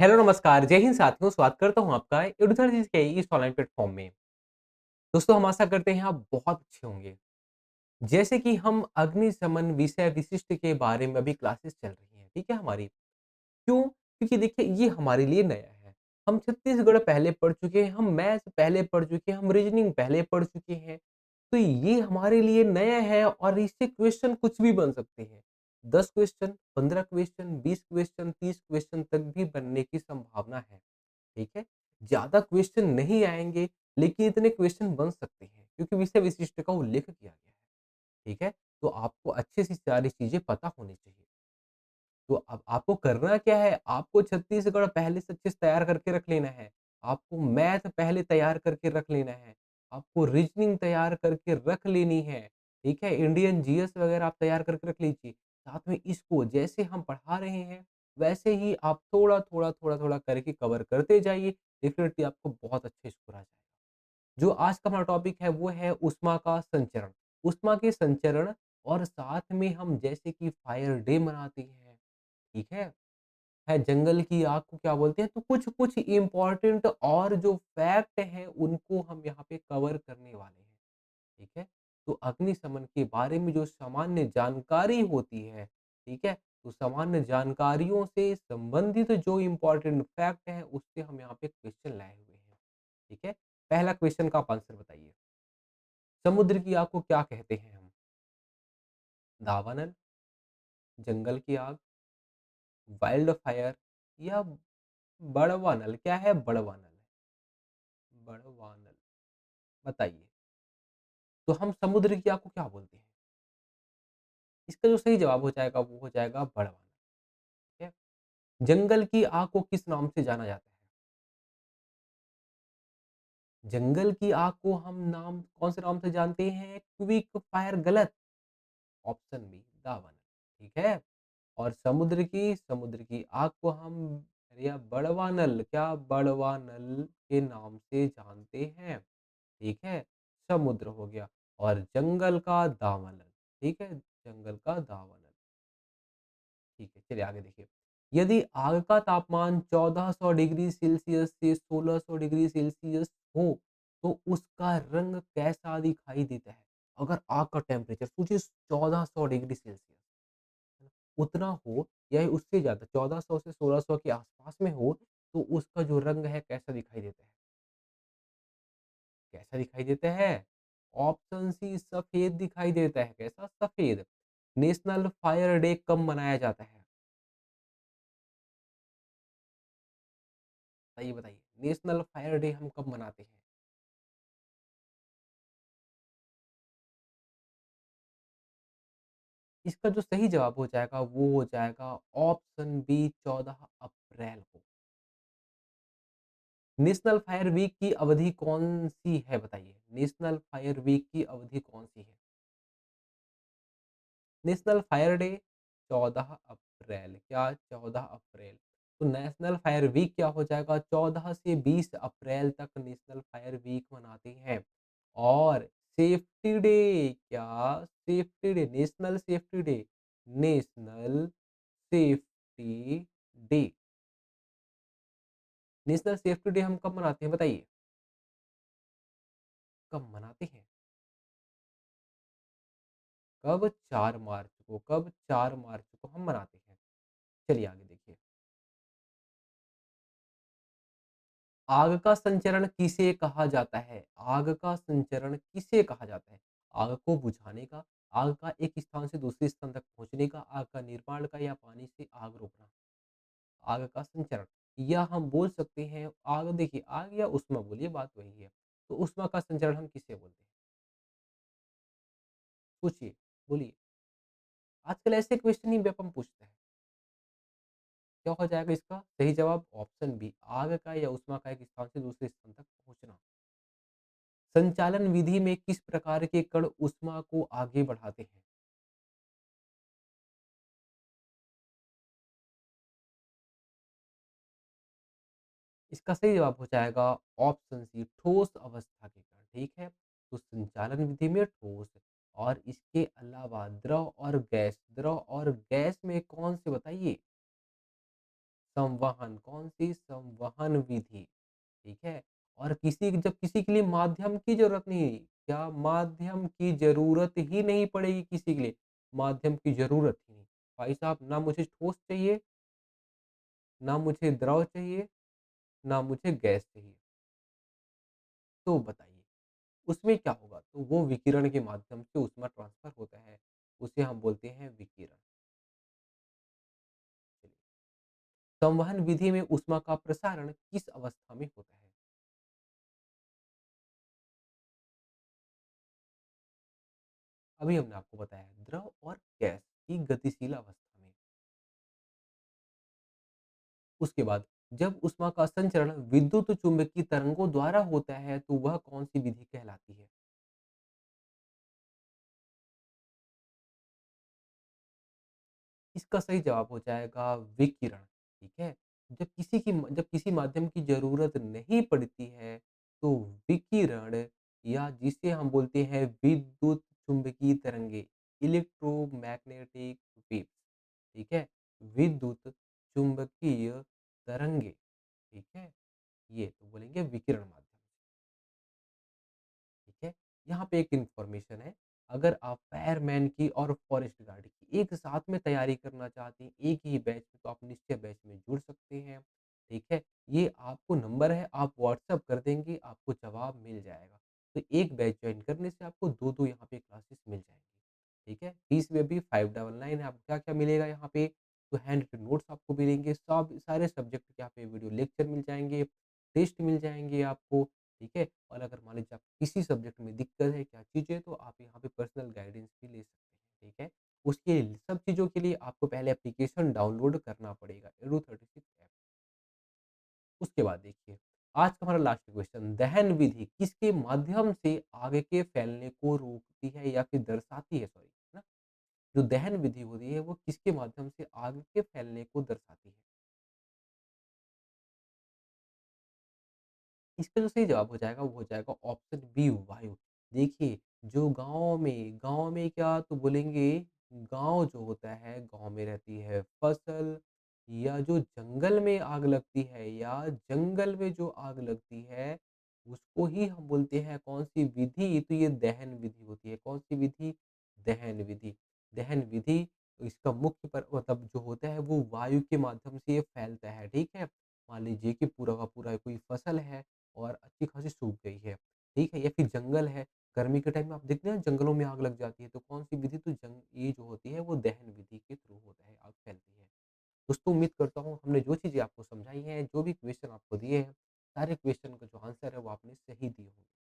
Hello नमस्कार, जय हिंद साथियों, स्वागत करता हूँ आपका एडुधर के इस ऑनलाइन प्लेटफ़ॉर्म में। दोस्तों हम आशा करते हैं आप बहुत अच्छे होंगे। जैसे कि हम अग्निशमन विषय विशिष्ट के बारे में अभी क्लासेस चल रही हैं, ठीक है हमारी। क्यों? क्योंकि देखिए ये हमारे लिए नया है। हम छत्तीसगढ़ पहले पढ़ चुके हैं, हम मैथ्स पहले पढ़ चुके हैं, हम रीज़निंग पहले पढ़ चुके हैं। तो ये हमारे लिए नया है और इससे क्वेश्चन कुछ भी बन सकते हैं। 10 क्वेश्चन, 15 क्वेश्चन, 20 क्वेश्चन, 30 क्वेश्चन तक भी बनने की संभावना है। ठीक है? ज़्यादा क्वेश्चन नहीं आएँगे, लेकिन इतने क्वेश्चन बन सकते हैं, क्योंकि विषय विशिष्ट का उल्लेख किया गया है। ठीक है? तो आपको अच्छे से सारी चीज़ें पता होनी चाहिए। तो अब आपको करना क्या है? आपको छत्तीसगढ़ पहले से अच्छे से तैयार करके रख लेना है। आपको मैथ पहले तैयार करके रख लेना है। आपको रीज़निंग तैयार करके रख लेनी है। ठीक है? इंडियन जीएस वगैरह आप तैयार करके रख लीजिए। साथ में इसको जैसे हम पढ़ा रहे हैं, वैसे ही आप थोड़ा-थोड़ा, थोड़ा-थोड़ा करके कवर करते जाइए। डेफ़िनिटली आपको बहुत अच्छे स्कोर आ जाएगा। जो आज का हमारा टॉपिक है वो है ऊष्मा का संचरण। ऊष्मा के संचरण और साथ में हम जैसे कि फायर डे मनाते हैं, ठीक है जंगल की आग को क्या बोलते हैं? तो कुछ-कुछ इम्पोर्टेंट और जो फैक्ट हैं उनको हम यहाँ पे कवर करने वाले हैं, ठीक है? तो अग्निशमन के बारे में जो सामान्य जानकारी होती है, ठीक है? तो सामान्य जानकारियों से संबंधित जो इम्पोर्टेंट फैक्ट हैं उससे हम यहाँ पे क्वेश्चन लाए हुए हैं, ठीक है? पहला क्वेश्चन का आप आंसर बताइए। समुद्र की आग को क्या कहते हैं हम? दावानल, जंगल की आग, वाइल्ड फायर या बड़वानल? क्या है बड़वानल? बड़वानल, बताइए। तो हम समुद्र की आग को क्या बोलते हैं? इसका जो सही जवाब हो जाएगा वो हो जाएगा बड़वानल, ठीक है? जंगल की आग को किस नाम से जाना जाता है? जंगल की आग को हम नाम कौन से नाम से जानते हैं? क्विक फायर गलत, ऑप्शन बी दावानल, ठीक है? और समुद्र की आग को हम या बड़वानल क्या बड़वानल के नाम से जानते हैं, ठीक है? समुद्र हो गया और जंगल का दावानल, ठीक है? जंगल का दावानल, ठीक है। चलिए आगे देखिए। यदि आग का तापमान 1400 डिग्री सेल्सियस से 1600 डिग्री सेल्सियस हो, तो उसका रंग कैसा दिखाई देता है? अगर आग का टेम्परेचर सोचिए 1400 डिग्री सेल्सियस उतना हो या उससे ज़्यादा 1400 से 1600 के आसपास में हो, तो उसका जो रंग है कैसा दिखाई देता है? कैसा दिखाई देता है? ऑप्शन सी सफ़ेद दिखाई देता है। कैसा? सफ़ेद। नेशनल फायर डे कब मनाया जाता है? बताइए, बताइए। नेशनल फायर डे हम कब मनाते हैं? इसका जो सही जवाब हो जाएगा वो हो जाएगा ऑप्शन बी 14 अप्रैल को। नेशनल फायर वीक की अवधि कौन-सी है बताइए? नेशनल फायर वीक की अवधि कौन-सी है? नेशनल फायर डे 14 अप्रैल, क्या 14 अप्रैल? तो नेशनल फायर वीक क्या हो जाएगा 14 से 20 अप्रैल तक नेशनल फायर वीक मनाते हैं। और सेफ्टी डे क्या? Safety day, national safety day, national safety day, national safety day हम कब मनाते हैं बताइए? कब मनाते हैं? कब? 4 मार्च को। कब? 4 मार्च को हम मनाते हैं। चलिए आगे देखिए। आग का संचरण किसे कहा जाता है? आग का संचरण किसे कहा जाता है? आग को बुझाने का, आग का एक स्थान से दूसरे स्थान तक पहुँचने का, आग का निर्माण का या पानी से आग रोकना। आग का संचरण या हम बोल सकते हैं आग देखिए आग या ऊष्मा बोलिए बात वही है। तो ऊष्मा का संचरण हम किसे बोलते हैं? सोचिए, बोलिए। आजकल ऐसे क्वेश्चन ही व्यापम पूछता है। क्या हो जाएगा इसका? सही जवाब ऑप्शन बी आग का या ऊष्मा का एक स्थान से दूसरे स्थान तक पहुँचना। संचालन विधि में किस प्रकार के कण ऊष्मा को आगे बढ़ाते हैं? इसका सही जवाब हो जाएगा ऑप्शन सी ठोस अवस्था के कण, ठीक है? तो संचालन विधि में ठोस और इसके अलावा द्रव और गैस में कौन से बताइए? संवहन, कौन-सी संवहन विधि, ठीक है? और जब किसी के लिए माध्यम की ज़रूरत नहीं, क्या माध्यम की ज़रूरत ही नहीं पड़ेगी किसी के लिए, माध्यम की ज़रूरत ही नहीं। भाई साहब ना मुझे ठोस चाहिए, ना मुझे द्रव चाहिए, ना मुझे गैस चाहिए। तो बताइए, उसमें क्या होगा? तो वो विकिरण के माध्यम से ऊष्मा ट्रांसफ़र होता है, उसे हम बोलते हैं विकिरण। चलिए, संवहन विधि में ऊष्मा का प्रसारण किस अवस्था में होता है? अभी हमने आपको बताया द्रव और गैस की गतिशील अवस्था में। उसके बाद जब ऊष्मा का संचरण विद्युत चुम्बकीय तरंगों द्वारा होता है तो वह कौन-सी विधि कहलाती है? इसका सही जवाब हो जाएगा विकिरण, ठीक है? जब किसी माध्यम की ज़रूरत नहीं पड़ती है, तो विकिरण या जिसे हम बोलते हैं विद्युत चुम्बकीय तरंगे, इलेक्ट्रोमैग्नेटिक वेव्स, ठीक है? विद्युत चुम्बकीय तरंगे, ठीक है? ये तो बोलेंगे विकिरण माध्यम। ठीक है? यहाँ पे एक इन्फॉर्मेशन है, अगर आप फायरमैन की और फॉरेस्ट गार्ड की एक साथ में तैयारी करना चाहते हैं, एक ही बैच में, तो आप निश्चय बैच में जुड़ सकते हैं, ठीक है? ये आपको नंबर है, आप व्हाट्सएप कर देंगे, आपको जवाब मिल जाएगा। तो एक बैच जॉइन करने से आपको 2-2 यहाँ पे क्लासेस मिल जाएँगी, ठीक है? फीस में भी 599 है, आपको क्या-क्या मिलेगा यहाँ पे? तो हैंड रिटन नोट्स आपको मिलेंगे, सब सारे सब्जेक्ट के यहाँ पे वीडियो लेक्चर मिल जाएँगे, टेस्ट मिल जाएँगे आपको, ठीक है? और अगर मान लीजिए आपको किसी सब्जेक्ट में दिक्कत है, क्या चीज़ है, तो आप यहाँ पे पर्सनल गाइडेंस भी ले सकते हैं, ठीक है? उसके सब चीज़ों के लिए आपको पहले एप्लीकेशन डाउनलोड करना पड़ेगा, एडू36 ऐप। उसके बाद देखिए, आज का हमारा लास्ट क्वेश्चन, दहन विधि किसके माध्यम से आग के फैलने को रोकती है या फिर दर्शाती है, सॉरी, है ना? जो दहन विधि होती है, वो किसके माध्यम से आग के फैलने को दर्शाती है? इसका जो सही जवाब हो जाएगा, वो हो जाएगा ऑप्शन बी वायु। देखिए, जो गाँव में क्या तो बोलेंगे, गाँव जो होता है, गाँव में रहती है फसल, या जो जंगल में आग लगती है या जंगल में जो आग लगती है, उसको ही हम बोलते हैं कौन-सी विधि? तो ये दहन विधि होती है। कौन-सी विधि? दहन विधि। दहन विधि, तो इसका मुख्य मतलब जो होता है वो वायु के माध्यम से ये फैलता है, ठीक है? मान लीजिए कि पूरा का पूरा कोई फसल है और अच्छी खासी सूख गई है, ठीक है? या फिर जंगल है, गर्मी के टाइम में आप देखते हैं जंगलों में आग लग जाती है, तो कौन-सी विधि? तो ये जो होती है वो दहन विधि के थ्रू होता है, आग फैलती है। दोस्तों उम्मीद करता हूँ हमने जो चीज़ें आपको समझाई हैं, जो भी क्वेश्चन आपको दिए हैं, सारे क्वेश्चन का जो आंसर है वो आपने सही दिए होंगे।